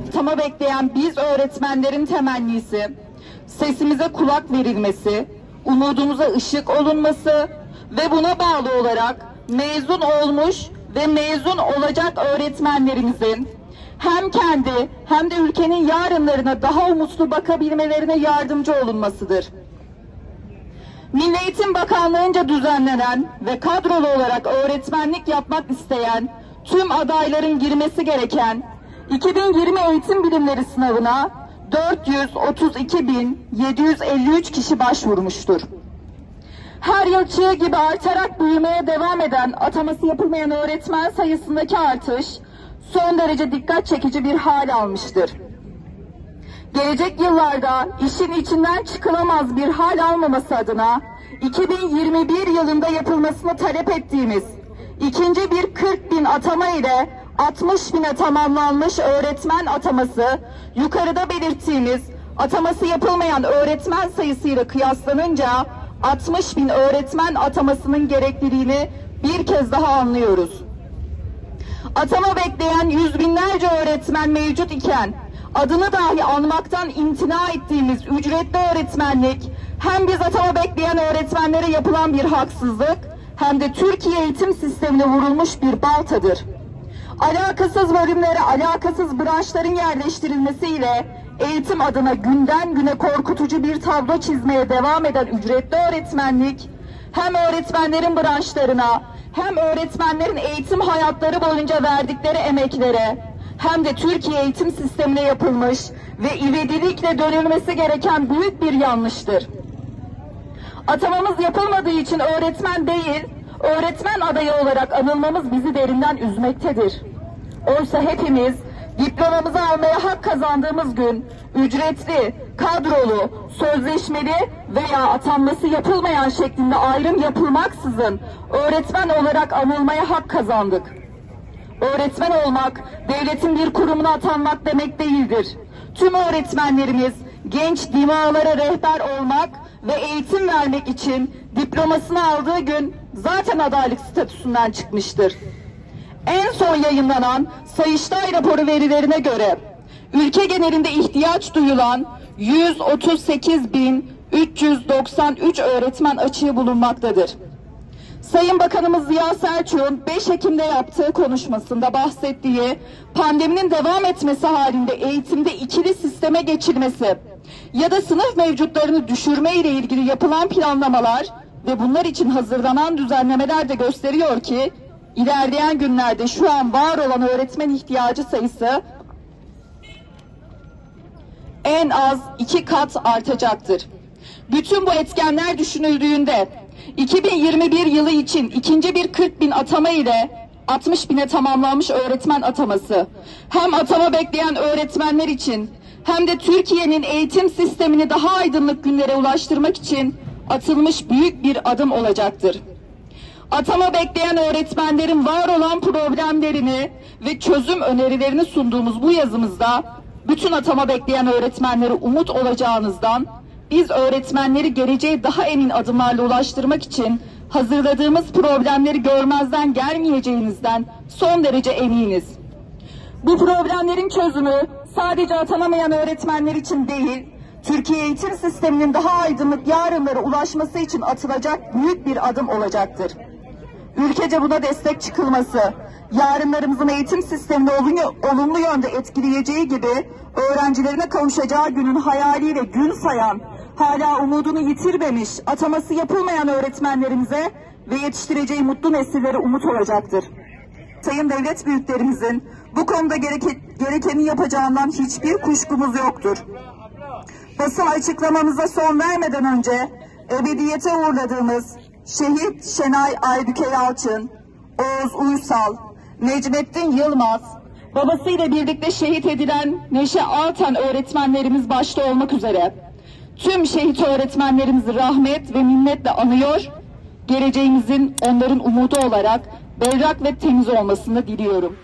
Atama bekleyen biz öğretmenlerin temennisi, sesimize kulak verilmesi, umudumuza ışık olunması ve buna bağlı olarak mezun olmuş ve mezun olacak öğretmenlerimizin hem kendi hem de ülkenin yarınlarına daha umutlu bakabilmelerine yardımcı olunmasıdır. Milli Eğitim Bakanlığı'nca düzenlenen ve kadrolu olarak öğretmenlik yapmak isteyen tüm adayların girmesi gereken 2020 eğitim bilimleri sınavına 432.753 kişi başvurmuştur. Her yıl çığ gibi artarak büyümeye devam eden ataması yapılmayan öğretmen sayısındaki artış son derece dikkat çekici bir hal almıştır. Gelecek yıllarda işin içinden çıkılamaz bir hal almaması adına 2021 yılında yapılmasını talep ettiğimiz ikinci bir 40.000 atama ile 60.000'e tamamlanmış öğretmen ataması, yukarıda belirttiğimiz ataması yapılmayan öğretmen sayısıyla kıyaslanınca 60.000 öğretmen atamasının gerekliliğini bir kez daha anlıyoruz. Atama bekleyen yüz binlerce öğretmen mevcut iken adını dahi anmaktan imtina ettiğimiz ücretli öğretmenlik hem biz atama bekleyen öğretmenlere yapılan bir haksızlık hem de Türkiye eğitim sistemine vurulmuş bir baltadır. Alakasız bölümlere, alakasız branşların yerleştirilmesiyle eğitim adına günden güne korkutucu bir tablo çizmeye devam eden ücretli öğretmenlik, hem öğretmenlerin branşlarına hem öğretmenlerin eğitim hayatları boyunca verdikleri emeklere hem de Türkiye eğitim sistemine yapılmış ve ivedilikle dönülmesi gereken büyük bir yanlıştır. Atamamız yapılmadığı için öğretmen değil, öğretmen adayı olarak anılmamız bizi derinden üzmektedir. Oysa hepimiz diplomamızı almaya hak kazandığımız gün ücretli, kadrolu, sözleşmeli veya atanması yapılmayan şeklinde ayrım yapılmaksızın öğretmen olarak anılmaya hak kazandık. Öğretmen olmak, devletin bir kurumuna atanmak demek değildir. Tüm öğretmenlerimiz genç dimağlara rehber olmak ve eğitim vermek için diplomasını aldığı gün zaten adaylık statüsünden çıkmıştır. En son yayınlanan Sayıştay raporu verilerine göre ülke genelinde ihtiyaç duyulan 138.393 öğretmen açığı bulunmaktadır. Sayın Bakanımız Ziya Selçuk'un 5 Ekim'de yaptığı konuşmasında bahsettiği pandeminin devam etmesi halinde eğitimde ikili sisteme geçilmesi ya da sınıf mevcutlarını düşürme ile ilgili yapılan planlamalar ve bunlar için hazırlanan düzenlemeler de gösteriyor ki ilerleyen günlerde şu an var olan öğretmen ihtiyacı sayısı en az 2 kat artacaktır. Bütün bu etkenler düşünüldüğünde 2021 yılı için ikinci bir 40.000 atama ile 60.000'e tamamlanmış öğretmen ataması hem atama bekleyen öğretmenler için hem de Türkiye'nin eğitim sistemini daha aydınlık günlere ulaştırmak için atılmış büyük bir adım olacaktır. Atama bekleyen öğretmenlerin var olan problemlerini ve çözüm önerilerini sunduğumuz bu yazımızda bütün atama bekleyen öğretmenlere umut olacağınızdan, biz öğretmenleri geleceğe daha emin adımlarla ulaştırmak için hazırladığımız problemleri görmezden gelmeyeceğinizden son derece eminiz. Bu problemlerin çözümü sadece atanamayan öğretmenler için değil, Türkiye eğitim sisteminin daha aydınlık yarınlara ulaşması için atılacak büyük bir adım olacaktır. Ülkece buna destek çıkılması, yarınlarımızın eğitim sistemini olumlu yönde etkileyeceği gibi öğrencilerine kavuşacağı günün hayaliyle gün sayan, hala umudunu yitirmemiş, ataması yapılmayan öğretmenlerimize ve yetiştireceği mutlu nesillere umut olacaktır. Sayın devlet büyüklerimizin bu konuda gerekeni yapacağından hiçbir kuşkumuz yoktur. Basın açıklamamıza son vermeden önce ebediyete uğurladığımız Şehit Şenay Aybüke Yalçın, Oğuz Uysal, Necmettin Yılmaz, babasıyla birlikte şehit edilen Neşe Altan öğretmenlerimiz başta olmak üzere tüm şehit öğretmenlerimizi rahmet ve minnetle anıyor, geleceğimizin onların umudu olarak berrak ve temiz olmasını diliyorum.